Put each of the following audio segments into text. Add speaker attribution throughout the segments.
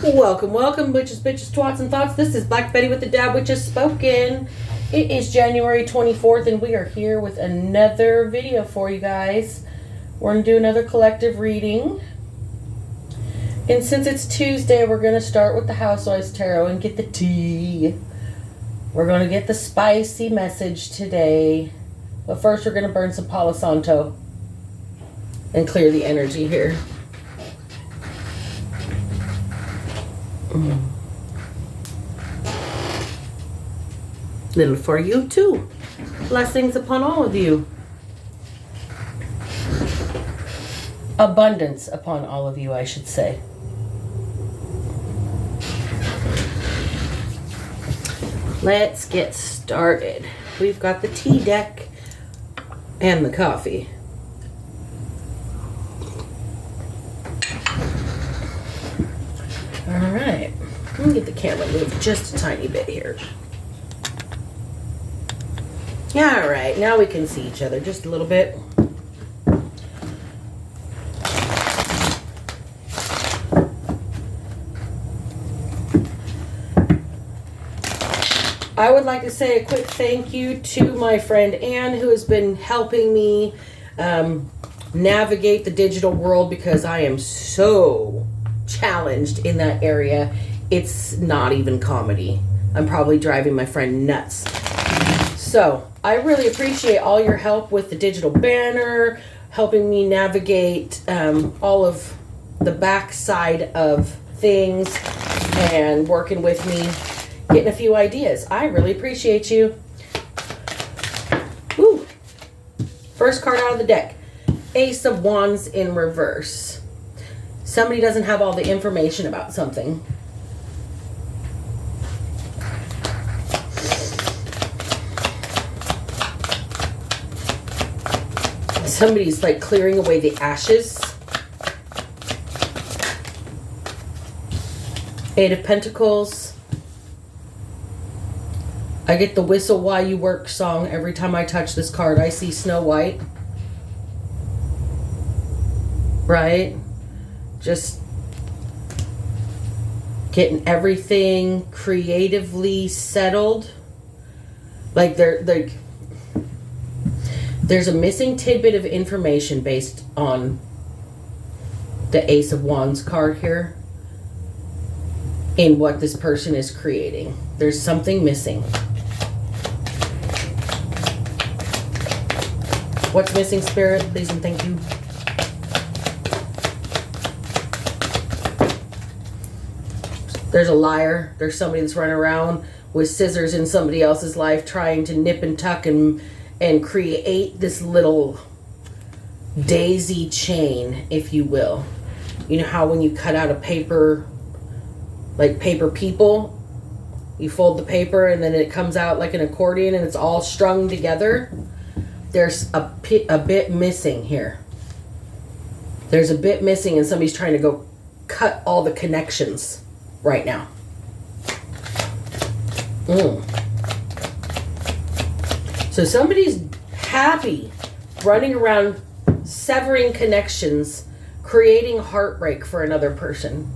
Speaker 1: Welcome, welcome, witches, bitches, twats, and thoughts. This is Black Betty with the Dab Which Has Spoken. It is January 24th, and we are here with another video for you guys. We're going to do another collective reading. And since it's Tuesday, we're going to start with the Housewives Tarot and get the tea. We're going to get the spicy message today. But first, we're going to burn some Palo Santo and clear the energy here. Little for you too. Blessings upon all of you. Abundance upon all of you, I should say. Let's get started. We've got the tea deck and the coffee. All right. Let me get the camera moved just a tiny bit here. Yeah, all right. Now we can see each other just a little bit. I would like to say a quick thank you to my friend Anne, who has been helping me navigate the digital world because I am so challenged in that area. It's not even comedy. I'm probably driving my friend nuts. So I really appreciate all your help with the digital banner, helping me navigate all of the backside of things and working with me, getting a few ideas. I really appreciate you. Woo. First card out of the deck, Ace of Wands in reverse. Somebody doesn't have all the information about something. Somebody's like clearing away the ashes. Eight of Pentacles. I get the Whistle While You Work song every time I touch this card. I see Snow White. Right? Just getting everything creatively settled. Like there's a missing tidbit of information based on the Ace of Wands card here in what this person is creating. There's something missing. What's missing, Spirit? Please and thank you. There's a liar. There's somebody that's running around with scissors in somebody else's life trying to nip and tuck and create this little daisy chain, if you will. You know how when you cut out a paper, like paper people, you fold the paper and then it comes out like an accordion and it's all strung together? There's a bit missing here. There's a bit missing and somebody's trying to go cut all the connections right now. So somebody's happy running around severing connections, creating heartbreak for another person.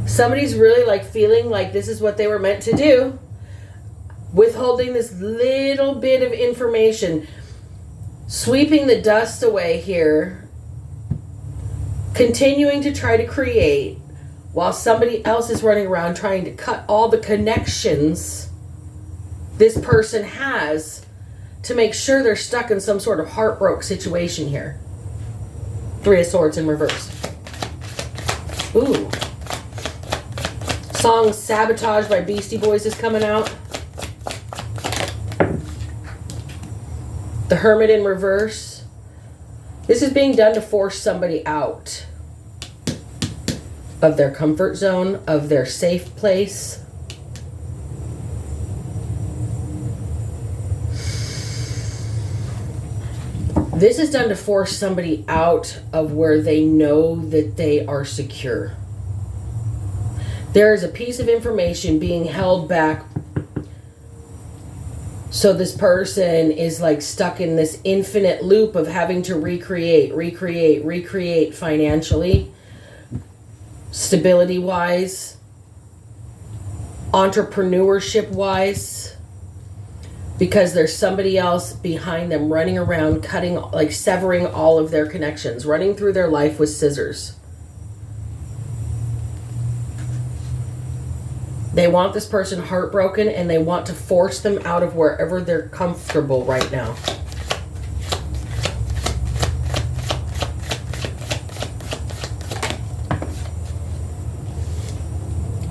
Speaker 1: Somebody's really like feeling like this is what they were meant to do, withholding this little bit of information, sweeping the dust away here, continuing to try to create while somebody else is running around trying to cut all the connections this person has to make sure they're stuck in some sort of heartbroken situation here. Three of Swords in reverse. Ooh. Song Sabotage by Beastie Boys is coming out. The Hermit in reverse. This is being done to force somebody out of their comfort zone, of their safe place. This is done to force somebody out of where they know that they are secure. There is a piece of information being held back So this person is like stuck in this infinite loop of having to recreate financially. stability-wise, entrepreneurship-wise, because there's somebody else behind them running around, cutting, like severing all of their connections, running through their life with scissors. They want this person heartbroken, and they want to force them out of wherever they're comfortable right now.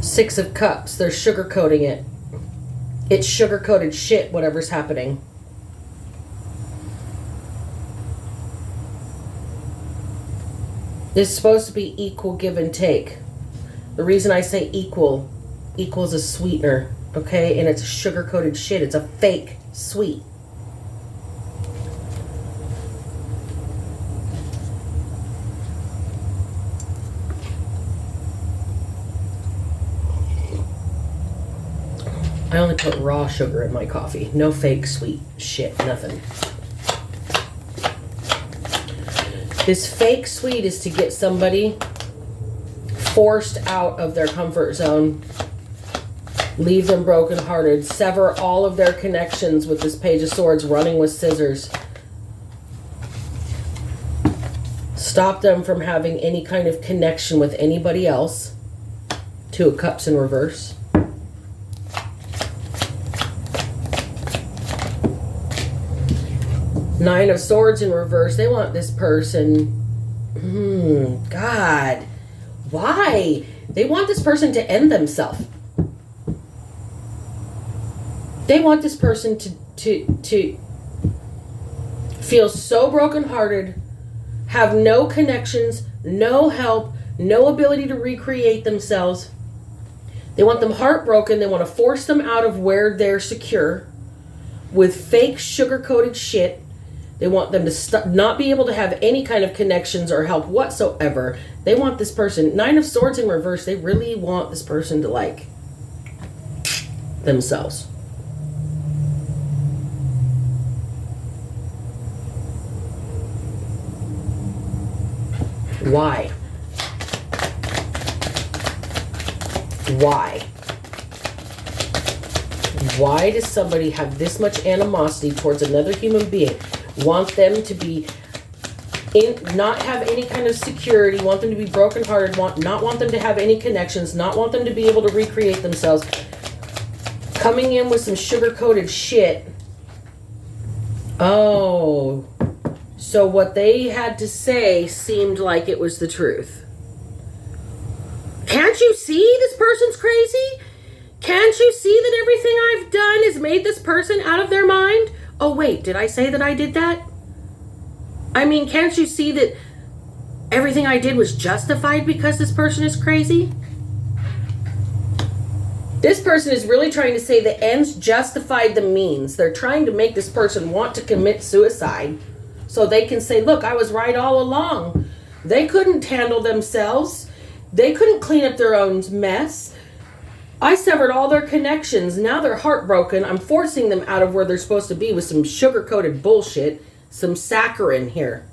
Speaker 1: Six of Cups. They're sugarcoating it. It's sugar-coated shit, whatever's happening. It's supposed to be equal give and take. The reason I say equal equals a sweetener, okay? And it's sugar-coated shit. It's a fake sweet. I only put raw sugar in my coffee. No fake sweet shit, nothing. This fake sweet is to get somebody forced out of their comfort zone, leave them brokenhearted, sever all of their connections with this Page of Swords, running with scissors. Stop them from having any kind of connection with anybody else. Two of Cups in reverse. Nine of Swords in reverse. They want this person. God. Why? They want this person to end themselves. They want this person to feel so brokenhearted, have no connections, no help, no ability to recreate themselves. They want them heartbroken. They want to force them out of where they're secure with fake sugar-coated shit. They want them to not be able to have any kind of connections or help whatsoever. They want this person, Nine of Swords in reverse, they really want this person to like themselves. Why? Why? Why does somebody have this much animosity towards another human being? Want them to be not have any kind of security, want them to be brokenhearted, not want them to have any connections, not want them to be able to recreate themselves, coming in with some sugar-coated shit. Oh, so what they had to say seemed like it was the truth. Can't you see this person's crazy? Can't you see that everything I've done has made this person out of their mind? Oh, wait, did I say that I did that? I mean, can't you see that everything I did was justified because this person is crazy? This person is really trying to say the ends justified the means. They're trying to make this person want to commit suicide so they can say, look, I was right all along. They couldn't handle themselves. They couldn't clean up their own mess. I severed all their connections. Now they're heartbroken. I'm forcing them out of where they're supposed to be with some sugar-coated bullshit, some saccharin here.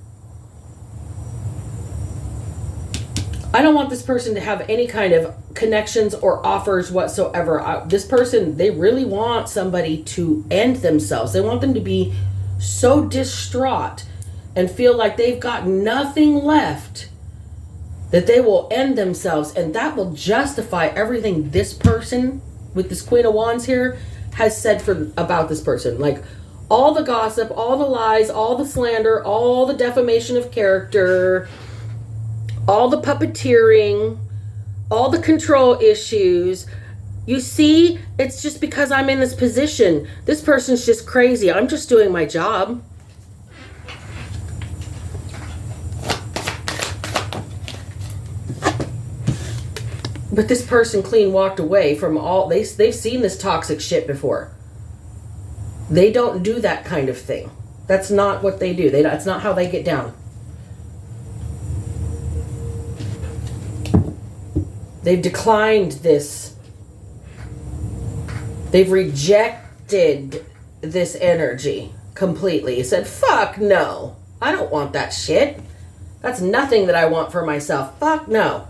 Speaker 1: I don't want this person to have any kind of connections or offers whatsoever. This person, they really want somebody to end themselves. They want them to be so distraught and feel like they've got nothing left that they will end themselves, and that will justify everything this person with this Queen of Wands here has said about this person. Like all the gossip, all the lies, all the slander, all the defamation of character, all the puppeteering, all the control issues. You see, it's just because I'm in this position. This person's just crazy. I'm just doing my job. But this person clean walked away from all, they've seen this toxic shit before. They don't do that kind of thing. That's not what they do. That's not how they get down. They've declined this. They've rejected this energy completely. Said, fuck no. I don't want that shit. That's nothing that I want for myself. Fuck no.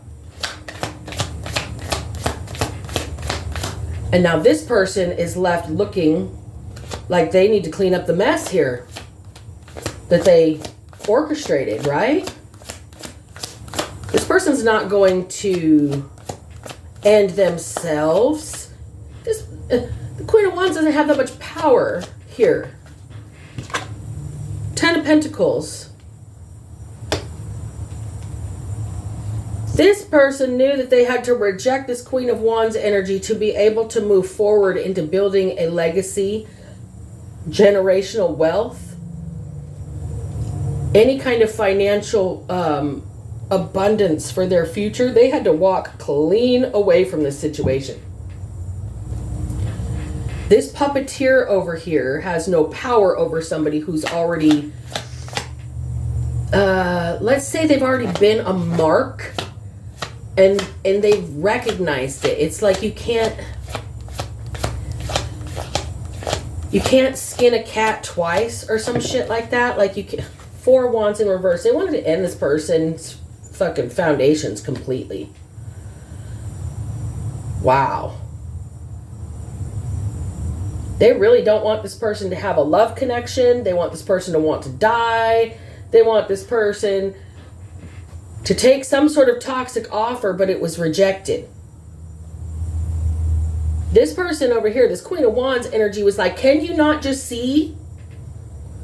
Speaker 1: And now this person is left looking like they need to clean up the mess here that they orchestrated, right? This person's not going to end themselves. The Queen of Wands doesn't have that much power here. 10 of Pentacles. This person knew that they had to reject this Queen of Wands energy to be able to move forward into building a legacy, generational wealth, any kind of financial abundance for their future. They had to walk clean away from this situation. This puppeteer over here has no power over somebody who's already, let's say they've already been a mark. And they've recognized it. It's like you can't skin a cat twice or some shit like that. Like you can. 4 Wands in reverse. They wanted to end this person's fucking foundations completely. Wow. They really don't want this person to have a love connection. They want this person to want to die. They want this person to take some sort of toxic offer, but it was rejected. This person over here, this Queen of Wands energy, was like, can you not just see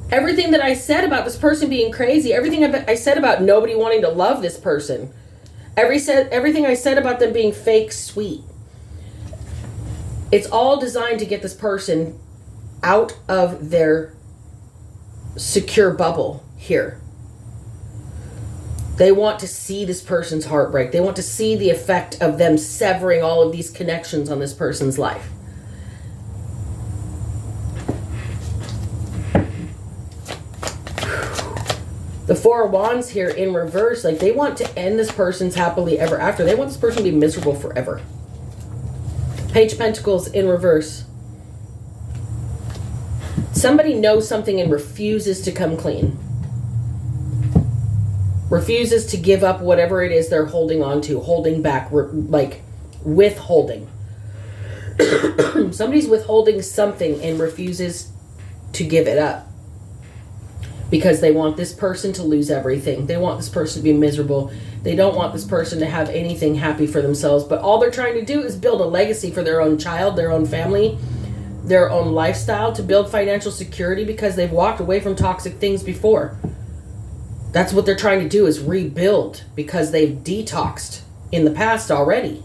Speaker 1: everything that I said about this person being crazy, everything I said about nobody wanting to love this person, everything I said about them being fake sweet. It's all designed to get this person out of their secure bubble here. They want to see this person's heartbreak. They want to see the effect of them severing all of these connections on this person's life. The 4 of Wands here in reverse, like they want to end this person's happily ever after. They want this person to be miserable forever. Page of Pentacles in reverse. Somebody knows something and refuses to come clean. Refuses to give up whatever it is they're holding on to, holding back, like withholding. Somebody's withholding something and refuses to give it up because they want this person to lose everything. They want this person to be miserable. They don't want this person to have anything happy for themselves, but all they're trying to do is build a legacy for their own child, their own family, their own lifestyle, to build financial security because they've walked away from toxic things before. That's what they're trying to do, is rebuild, because they've detoxed in the past already.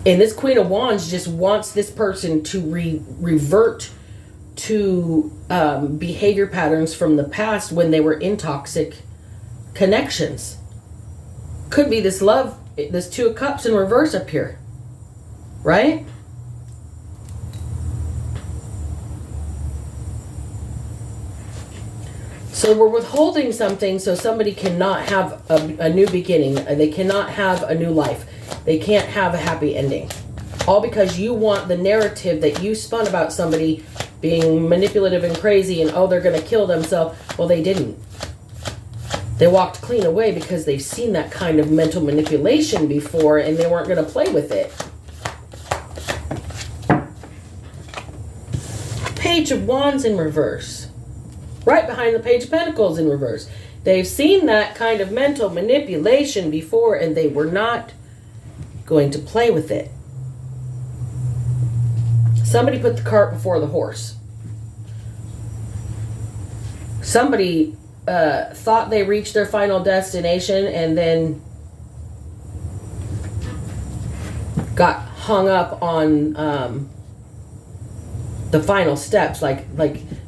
Speaker 1: And this Queen of Wands just wants this person to revert to behavior patterns from the past when they were in toxic connections. Could be this love, this 2 of Cups in reverse up here, right? So we're withholding something so somebody cannot have a new beginning. They cannot have a new life. They can't have a happy ending. All because you want the narrative that you spun about somebody being manipulative and crazy and, oh, they're going to kill themselves. Well, they didn't. They walked clean away because they've seen that kind of mental manipulation before and they weren't going to play with it. Page of Wands in reverse. Right behind the Page of Pentacles in reverse. They've seen that kind of mental manipulation before and they were not going to play with it. Somebody put the cart before the horse. Somebody thought they reached their final destination and then got hung up on the final steps, like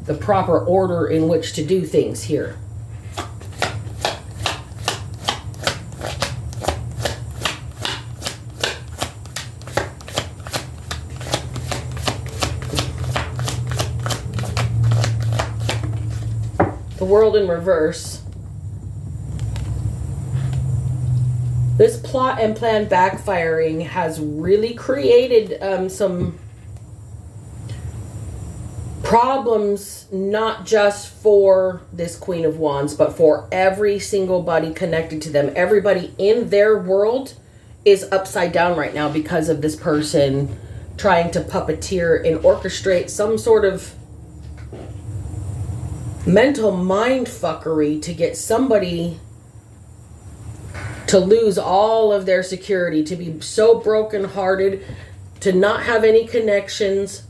Speaker 1: the proper order in which to do things here. The World in reverse. This plot and plan backfiring has really created some problems, not just for this Queen of Wands, but for every single body connected to them. Everybody in their world is upside down right now because of this person trying to puppeteer and orchestrate some sort of mental mind fuckery to get somebody to lose all of their security, to be so brokenhearted, to not have any connections,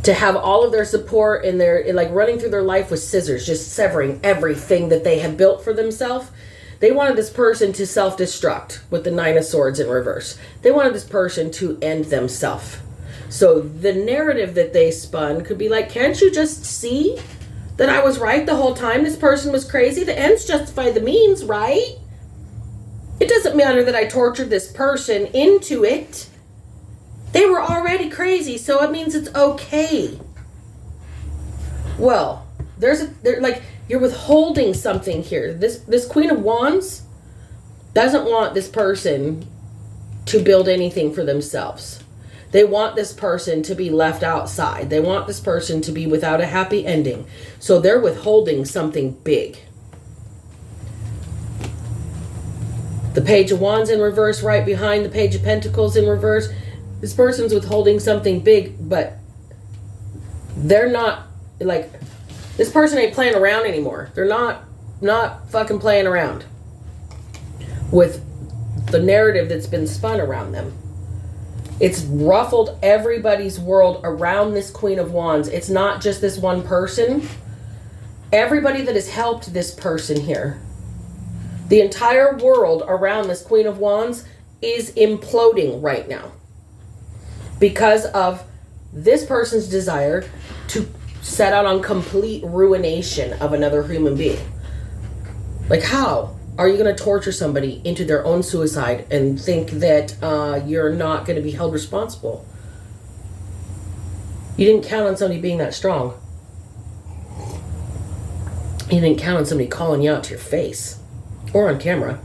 Speaker 1: to have all of their support and their, like, running through their life with scissors, just severing everything that they have built for themselves. They wanted this person to self-destruct with the Nine of Swords in reverse. They wanted this person to end themselves. So the narrative that they spun could be like, can't you just see that I was right the whole time? This person was crazy. The ends justify the means, right? It doesn't matter that I tortured this person into it. They were already crazy, so it means it's okay. Well, you're withholding something here. This Queen of Wands doesn't want this person to build anything for themselves. They want this person to be left outside. They want this person to be without a happy ending. So they're withholding something big. The Page of Wands in reverse, right behind the Page of Pentacles in reverse. This person's withholding something big, but they're not, like, this person ain't playing around anymore. They're not fucking playing around with the narrative that's been spun around them. It's ruffled everybody's world around this Queen of Wands. It's not just this one person. Everybody that has helped this person here, the entire world around this Queen of Wands is imploding right now because of this person's desire to set out on complete ruination of another human being. Like, how are you going to torture somebody into their own suicide and think that you're not going to be held responsible? You didn't count on somebody being that strong. You didn't count on somebody calling you out to your face or on camera.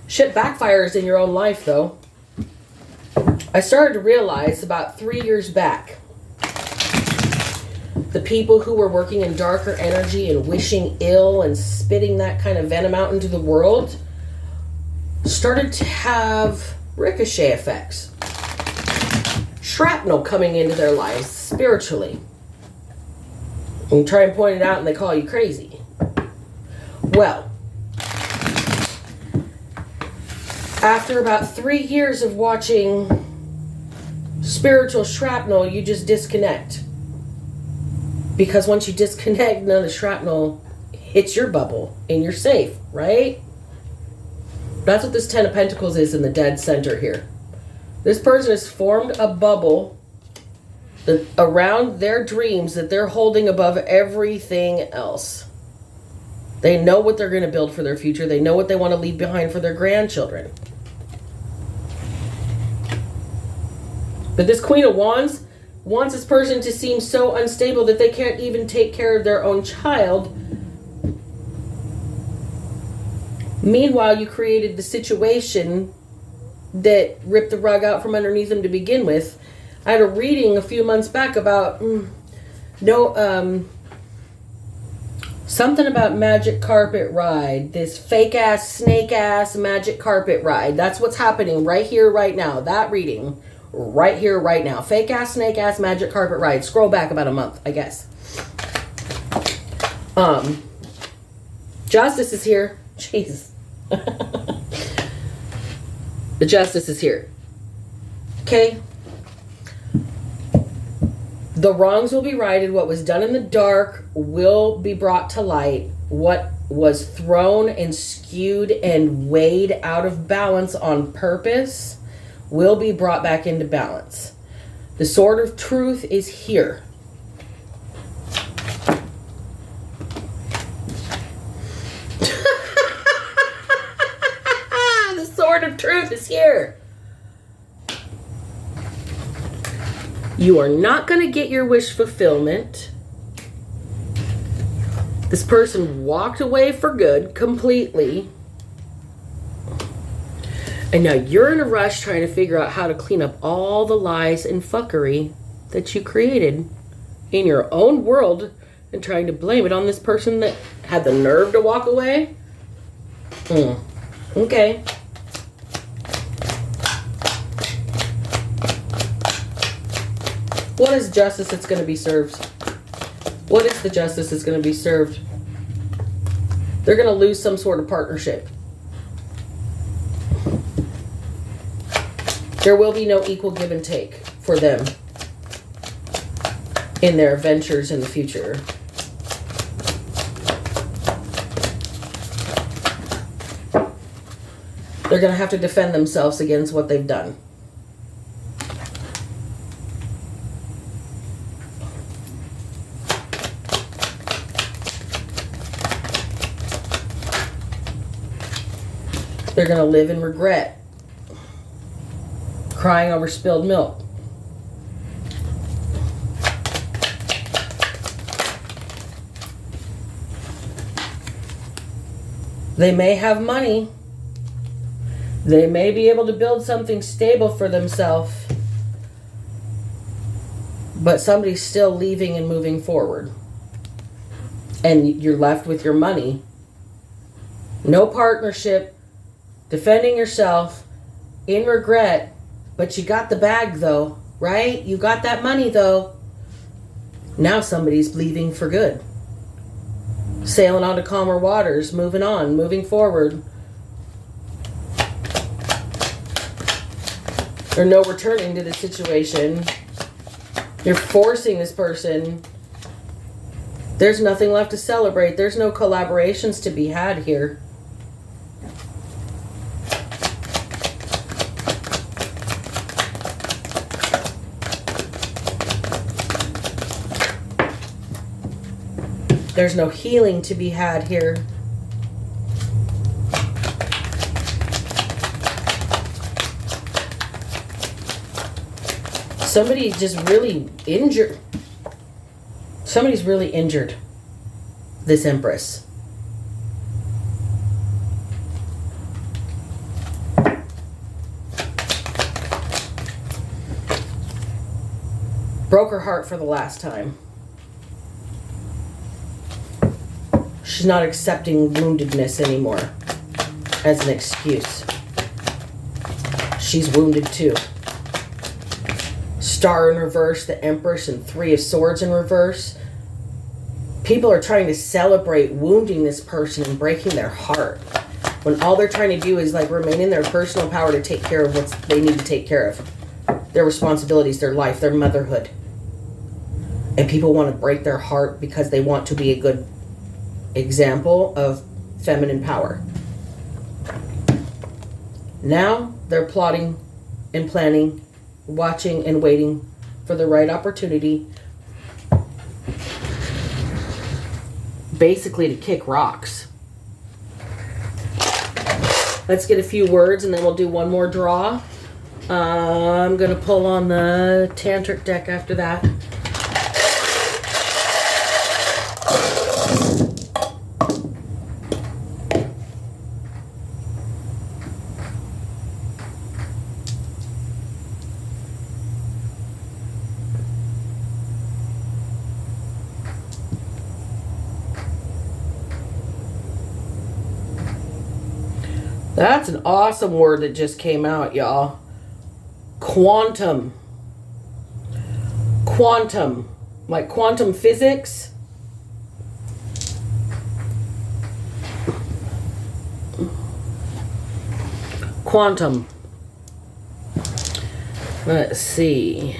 Speaker 1: Shit backfires in your own life, though. I started to realize about 3 years back, the people who were working in darker energy and wishing ill and spitting that kind of venom out into the world started to have ricochet effects. Shrapnel coming into their lives spiritually. And you try and point it out and they call you crazy. Well, after about 3 years of watching spiritual shrapnel, you just disconnect. Because once you disconnect, none of the shrapnel hits your bubble and you're safe, right? That's what this Ten of Pentacles is in the dead center here. This person has formed a bubble around their dreams that they're holding above everything else. They know what they're going to build for their future. They know what they want to leave behind for their grandchildren. But this Queen of Wands wants this person to seem so unstable that they can't even take care of their own child. Meanwhile, you created the situation that ripped the rug out from underneath them to begin with. I had a reading a few months back about something about magic carpet ride. This fake ass, snake ass magic carpet ride. That's what's happening right here, right now. That reading right here, right now. Fake ass, snake ass magic carpet ride. Scroll back about a month, I guess. Justice is here. Jeez. The justice is here. Okay. The wrongs will be righted. What was done in the dark will be brought to light. What was thrown and skewed and weighed out of balance on purpose will be brought back into balance. The sword of truth is here. The sword of truth is here. You are not going to get your wish fulfillment. This person walked away for good completely. And now you're in a rush trying to figure out how to clean up all the lies and fuckery that you created in your own world and trying to blame it on this person that had the nerve to walk away. Okay. What is justice that's going to be served? What is the justice that's going to be served? They're going to lose some sort of partnership. There will be no equal give and take for them in their ventures in the future. They're going to have to defend themselves against what they've done. They're going to live in regret, crying over spilled milk. They may have money. They may be able to build something stable for themselves, but somebody's still leaving and moving forward. And you're left with your money. No partnership, defending yourself, in regret, but you got the bag though, right? You got that money though. Now somebody's leaving for good. Sailing on to calmer waters, moving on, moving forward. There's no returning to the situation. You're forcing this person. There's nothing left to celebrate. There's no collaborations to be had here. There's no healing to be had here. Somebody just really injured. Somebody's really injured this Empress. Broke her heart for the last time. She's not accepting woundedness anymore as an excuse. She's wounded too. Star in reverse, the Empress, and Three of Swords in reverse. People are trying to celebrate wounding this person and breaking their heart, when all they're trying to do is like remain in their personal power to take care of what they need to take care of. Their responsibilities, their life, their motherhood. And people want to break their heart because they want to be a good example of feminine power. Now they're plotting and planning, watching and waiting for the right opportunity, basically to kick rocks. Let's get a few words and then we'll do one more draw. I'm gonna pull on the tantric deck after that. That's an awesome word that just came out, y'all. Quantum. Quantum. Like quantum physics. Quantum. Let's see.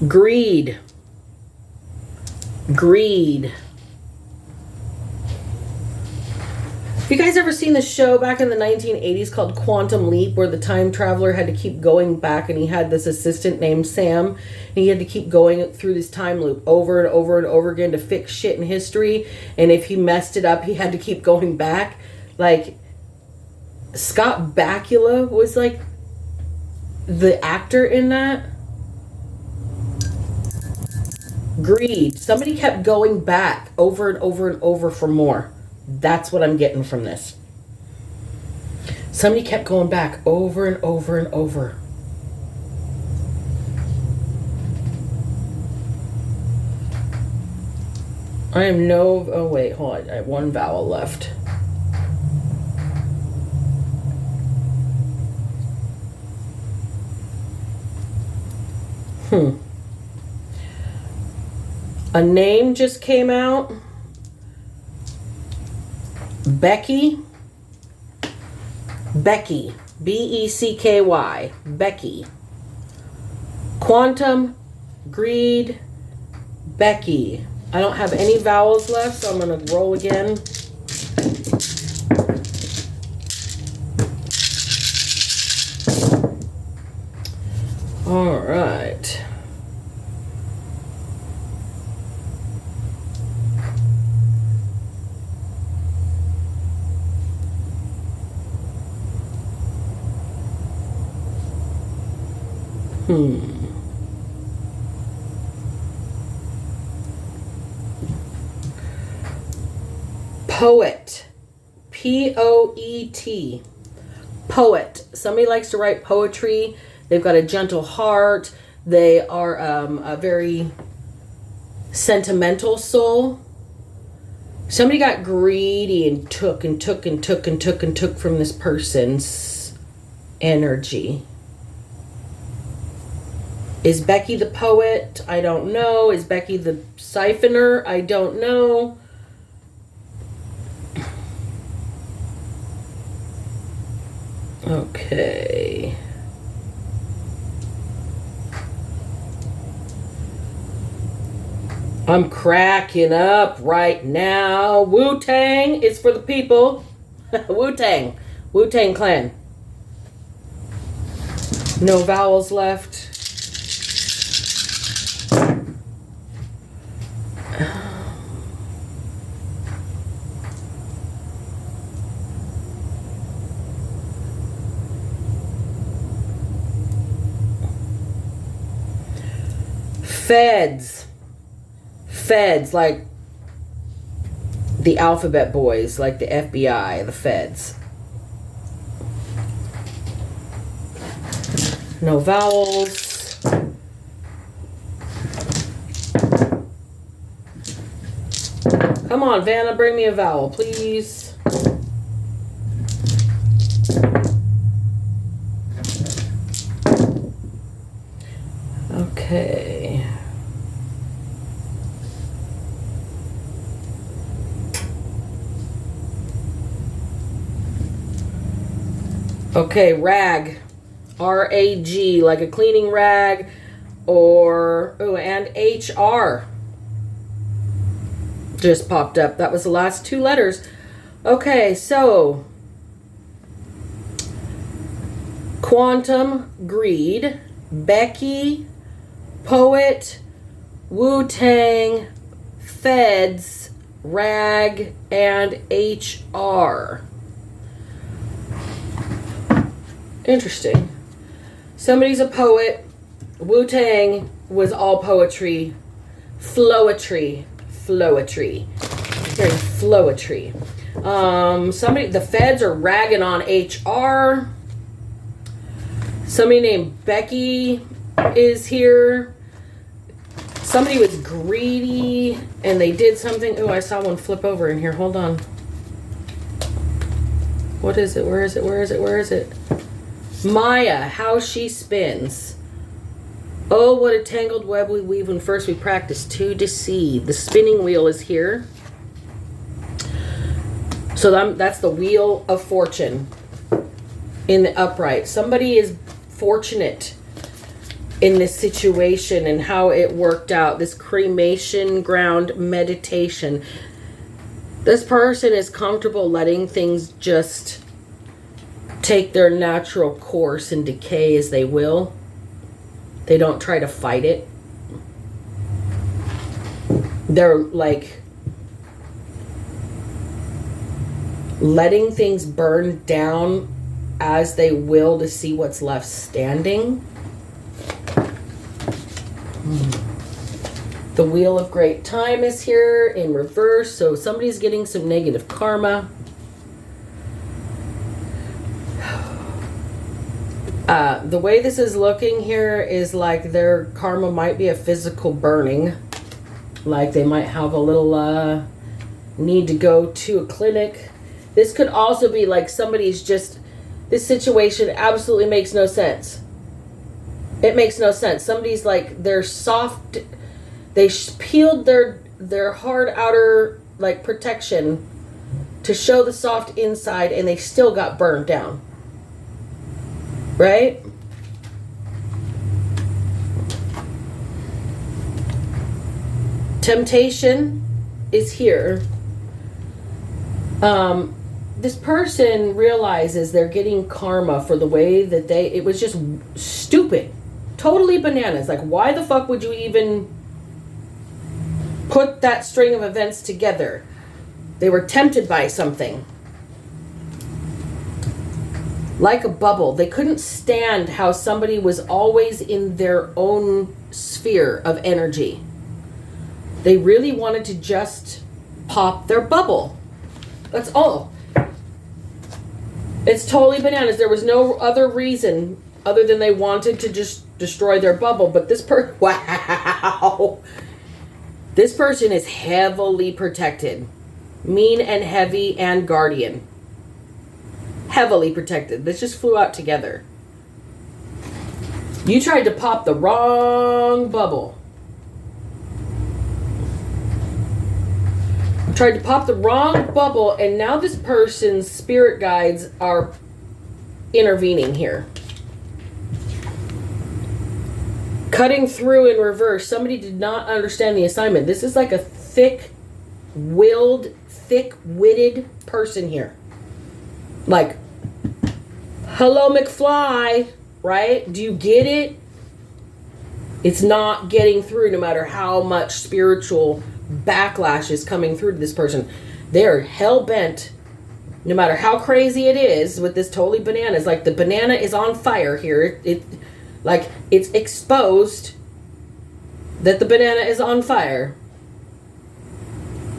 Speaker 1: Greed. Greed. Have you guys ever seen the show back in the 1980s called Quantum Leap, where the time traveler had to keep going back and he had this assistant named Sam and he had to keep going through this time loop over and over and over again to fix shit in history, and if he messed it up he had to keep going back? Like, Scott Bakula was like the actor in that. Greed. Somebody kept going back over and over and over for more. That's what I'm getting from this. Somebody kept going back over and over and over. I am no... Oh, wait. Hold on. I have one vowel left. A name just came out. Becky. Becky. B-E-C-K-Y. Becky. Quantum. Greed. Becky. I don't have any vowels left, so I'm going to roll again. All right. Poet. P-O-E-T. Poet. Somebody likes to write poetry. They've got a gentle heart. They are a very sentimental soul. Somebody got greedy and took from this person's energy. Is Becky the poet? I don't know. Is Becky the siphoner? I don't know. Okay. I'm cracking up right now. Wu-Tang is for the people. Wu-Tang. Wu-Tang Clan. No vowels left. Feds. Feds, like the alphabet boys, like the FBI, the feds. No vowels. Come on, Vanna, bring me a vowel, please. Okay. Okay, rag. R-A-G, like a cleaning rag, or, oh, and H-R just popped up. That was the last two letters. Okay, so quantum, greed, Becky, poet, Wu-Tang, feds, rag, and H-R. Interesting. Somebody's a poet. Wu-Tang was all poetry. Flowetry. Flowetry. Very flowetry. Somebody, the feds are ragging on HR. Somebody named Becky is here. Somebody was greedy and they did something. Oh, I saw one flip over in here. Hold on. What is it? Where is it? Where is it? Where is it? Maya, how she spins. Oh, what a tangled web we weave when first we practice to deceive. The spinning wheel is here. So that's the wheel of fortune in the upright. Somebody is fortunate in this situation and how it worked out. This cremation ground meditation. This person is comfortable letting things just take their natural course and decay as they will. They don't try to fight it. They're like letting things burn down as they will to see what's left standing. The Wheel of Great Time is here in reverse, so somebody's getting some negative karma. The way this is looking here is like their karma might be a physical burning. Like they might have a little need to go to a clinic. This could also be like somebody's just, this situation absolutely makes no sense. It makes no sense. Somebody's like, they're soft, they peeled their hard outer like protection to show the soft inside, and they still got burned down. Right? Temptation is here. This person realizes they're getting karma for the way that it was just stupid. Totally bananas. Like, why the fuck would you even put that string of events together? They were tempted by something. Like a bubble. They couldn't stand how somebody was always in their own sphere of energy. They really wanted to just pop their bubble. That's all. It's totally bananas. There was no other reason other than they wanted to just destroy their bubble. But this wow. This person is heavily protected. Mean and heavy and guardian. Heavily protected. This just flew out together. You tried to pop the wrong bubble. Tried to pop the wrong bubble, and now this person's spirit guides are intervening here. Cutting through in reverse. Somebody did not understand the assignment. This is like a thick-willed, thick-witted person here. Like, hello, McFly, right? Do you get it? It's not getting through no matter how much spiritual backlash is coming through to this person. They're hell-bent, no matter how crazy it is with this totally bananas. Like, the banana is on fire here. It's exposed that the banana is on fire.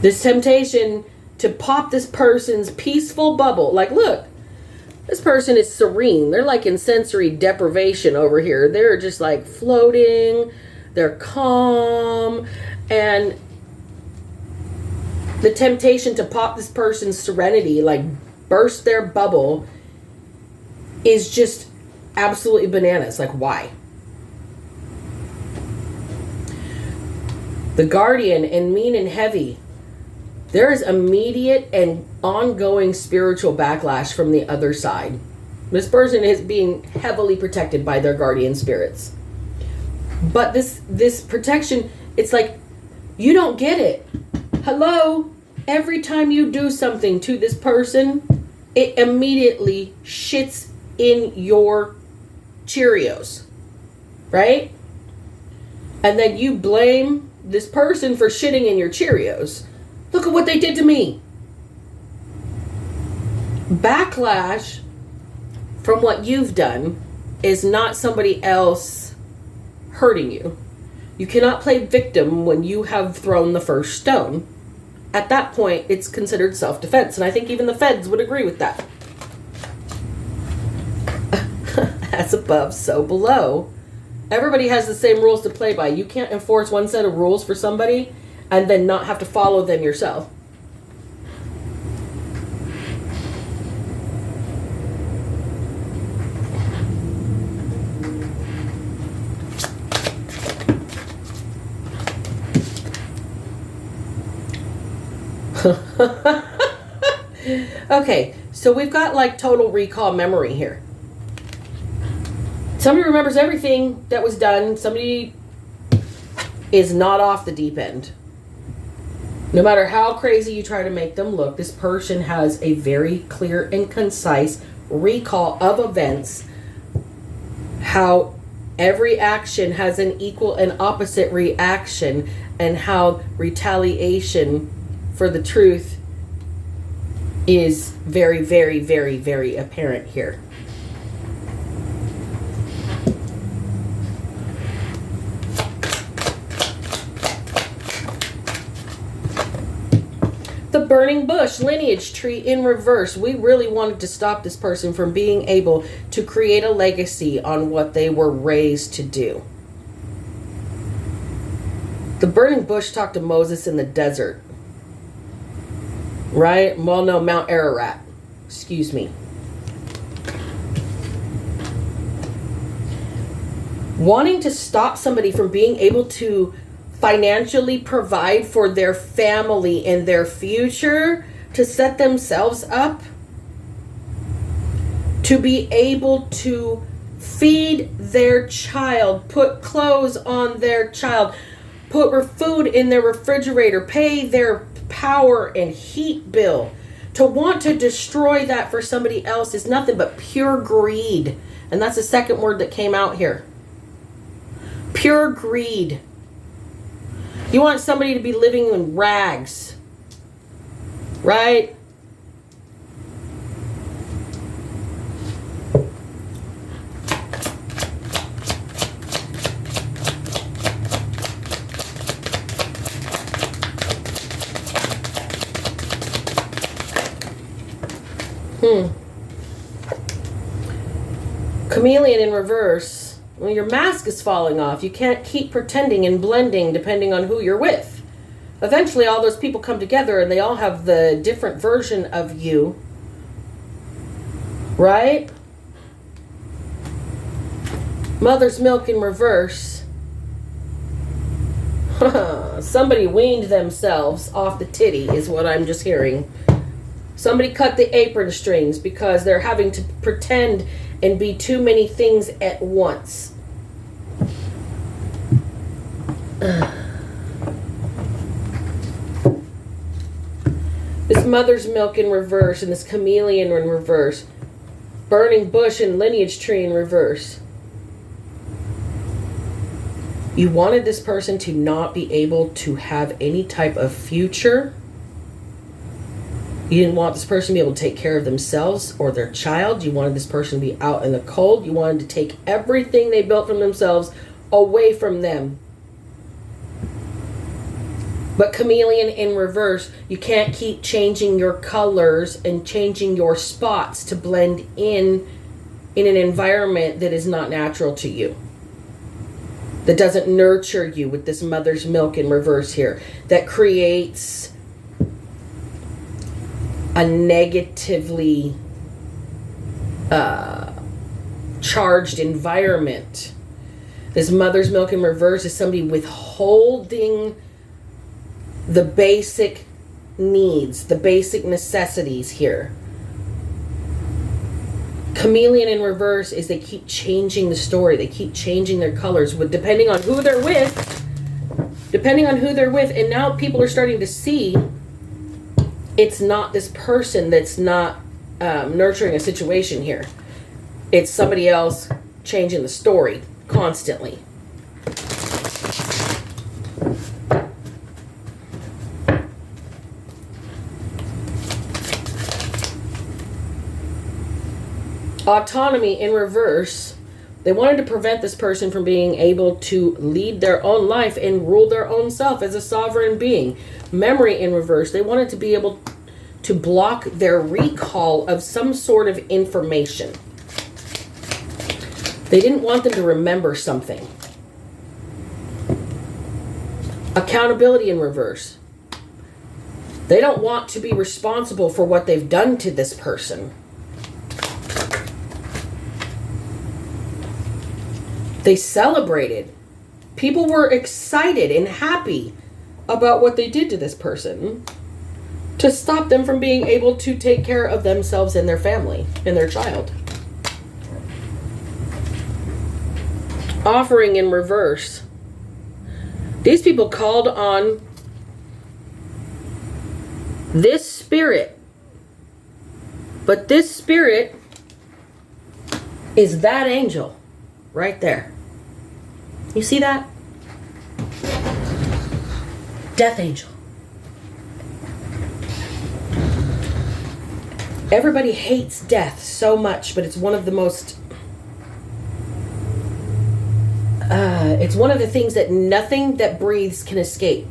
Speaker 1: This temptation to pop this person's peaceful bubble. Like, look, this person is serene. They're like in sensory deprivation over here. They're just like floating. They're calm. And the temptation to pop this person's serenity, like burst their bubble, is just absolutely bananas. Like, why? The guardian and mean and heavy. There is immediate and ongoing spiritual backlash from the other side. This person is being heavily protected by their guardian spirits. But this protection, it's like, you don't get it. Hello? Every time you do something to this person, it immediately shits in your Cheerios. Right? And then you blame this person for shitting in your Cheerios. Look at what they did to me. Backlash from what you've done is not somebody else hurting you. You cannot play victim when you have thrown the first stone. At that point, it's considered self-defense. And I think even the feds would agree with that. As above, so below. Everybody has the same rules to play by. You can't enforce one set of rules for somebody and then not have to follow them yourself. Okay, so we've got like total recall memory here. Somebody remembers everything that was done. Somebody is not off the deep end. No matter how crazy you try to make them look, this person has a very clear and concise recall of events. How every action has an equal and opposite reaction, and how retaliation for the truth is very, very, very, very apparent here. The burning bush lineage tree in reverse. We really wanted to stop this person from being able to create a legacy on what they were raised to do. The burning bush talked to Moses in the desert. Right? Well, no, Mount Ararat. Excuse me. Wanting to stop somebody from being able to financially provide for their family and their future, to set themselves up to be able to feed their child, put clothes on their child, put food in their refrigerator, pay their power and heat bill. To want to destroy that for somebody else is nothing but pure greed. And that's the second word that came out here. Pure greed. You want somebody to be living in rags, right? Chameleon in reverse. Well, your mask is falling off. You can't keep pretending and blending depending on who you're with. Eventually, all those people come together and they all have the different version of you. Right? Mother's milk in reverse. Somebody weaned themselves off the titty is what I'm just hearing. Somebody cut the apron strings because they're having to pretend and be too many things at once. This mother's milk in reverse and this chameleon in reverse. Burning bush and lineage tree in reverse. You wanted this person to not be able to have any type of future. You didn't want this person to be able to take care of themselves or their child. You wanted this person to be out in the cold. You wanted to take everything they built from themselves away from them. But chameleon in reverse, you can't keep changing your colors and changing your spots to blend in an environment that is not natural to you. That doesn't nurture you with this mother's milk in reverse here. That creates a negatively charged environment. This mother's milk in reverse is somebody withholding the basic needs, the basic necessities here. Chameleon in reverse is they keep changing the story. They keep changing their colors depending on who they're with. Depending on who they're with. And now people are starting to see it's not this person that's not nurturing a situation here. It's somebody else changing the story constantly. Autonomy in reverse. They wanted to prevent this person from being able to lead their own life and rule their own self as a sovereign being. Memory in reverse. They wanted to be able to block their recall of some sort of information. They didn't want them to remember something. Accountability in reverse. They don't want to be responsible for what they've done to this person. They celebrated. People were excited and happy about what they did to this person to stop them from being able to take care of themselves and their family and their child. Offering in reverse. These people called on this spirit, but this spirit is that angel right there. You see that? Death angel. Everybody hates death so much, but it's one of the most it's one of the things that nothing that breathes can escape.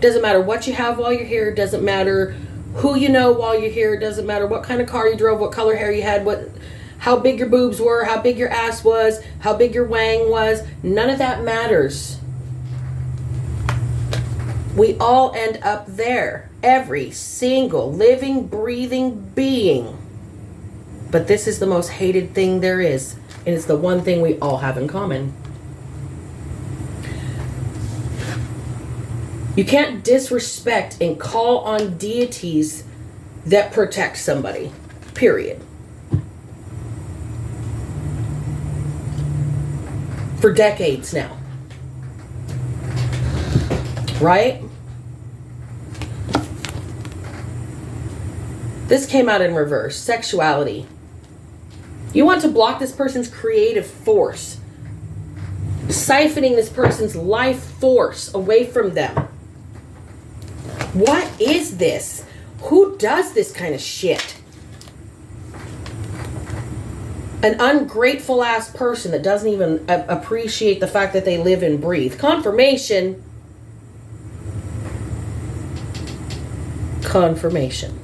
Speaker 1: Doesn't matter what you have while you're here. Doesn't matter who you know while you're here. Doesn't matter what kind of car you drove, what color hair you had, how big your boobs were, how big your ass was, how big your wang was. None of that matters. We all end up there. Every single living, breathing being. But this is the most hated thing there is. And it's the one thing we all have in common. You can't disrespect and call on deities that protect somebody. Period. For decades now. Right? This came out in reverse. Sexuality. You want to block this person's creative force. Siphoning this person's life force away from them. What is this? Who does this kind of shit? An ungrateful ass person that doesn't even appreciate the fact that they live and breathe. Confirmation. Confirmation.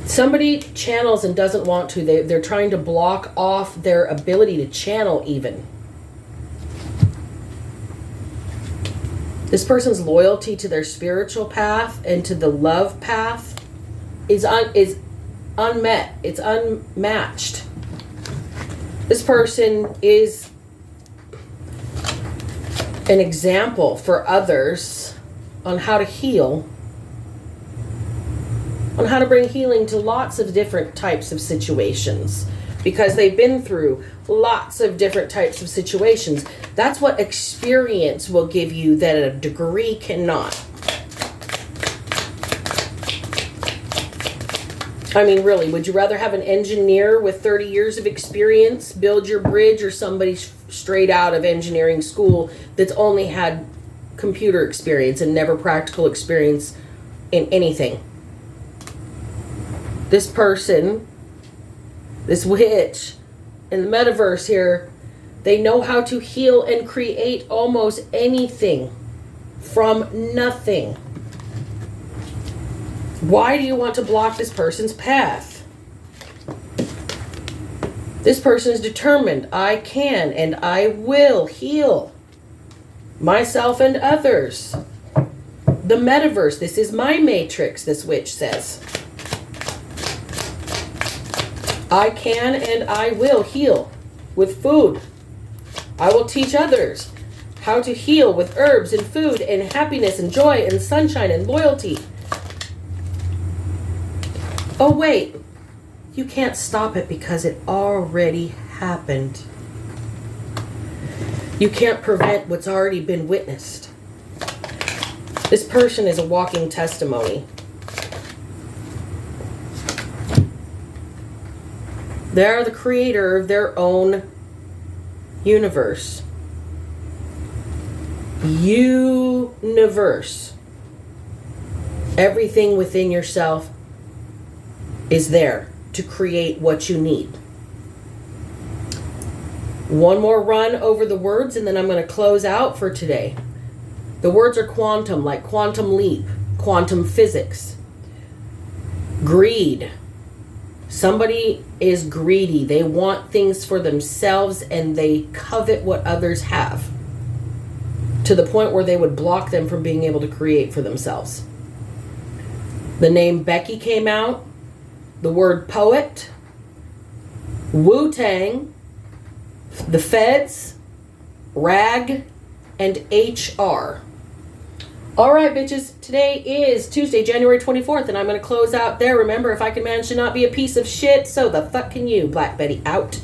Speaker 1: Somebody channels and doesn't want to. They're trying to block off their ability to channel even. This person's loyalty to their spiritual path and to the love path is unmet. It's unmatched. This person is an example for others on how to heal, on how to bring healing to lots of different types of situations, because they've been through lots of different types of situations. That's what experience will give you that a degree cannot. I mean, really, would you rather have an engineer with 30 years of experience build your bridge, or somebody straight out of engineering school that's only had computer experience and never practical experience in anything? This person, this witch in the metaverse here, they know how to heal and create almost anything from nothing. Why do you want to block this person's path? This person is determined. I can and I will heal myself and others. The metaverse, this is my matrix, this witch says. I can and I will heal with food. I will teach others how to heal with herbs and food and happiness and joy and sunshine and loyalty. Oh, wait. You can't stop it because it already happened. You can't prevent what's already been witnessed. This person is a walking testimony. They're the creator of their own universe. Universe. Everything within yourself is there to create what you need. One more run over the words and then I'm going to close out for today. The words are quantum, like quantum leap, quantum physics. Greed. Somebody is greedy. They want things for themselves and they covet what others have, to the point where they would block them from being able to create for themselves. The name Becky came out. The word poet, Wu-Tang, the feds, rag, and HR. All right, bitches. Today is Tuesday, January 24th, and I'm going to close out there. Remember, if I can manage to not be a piece of shit, so the fuck can you. Black Betty out.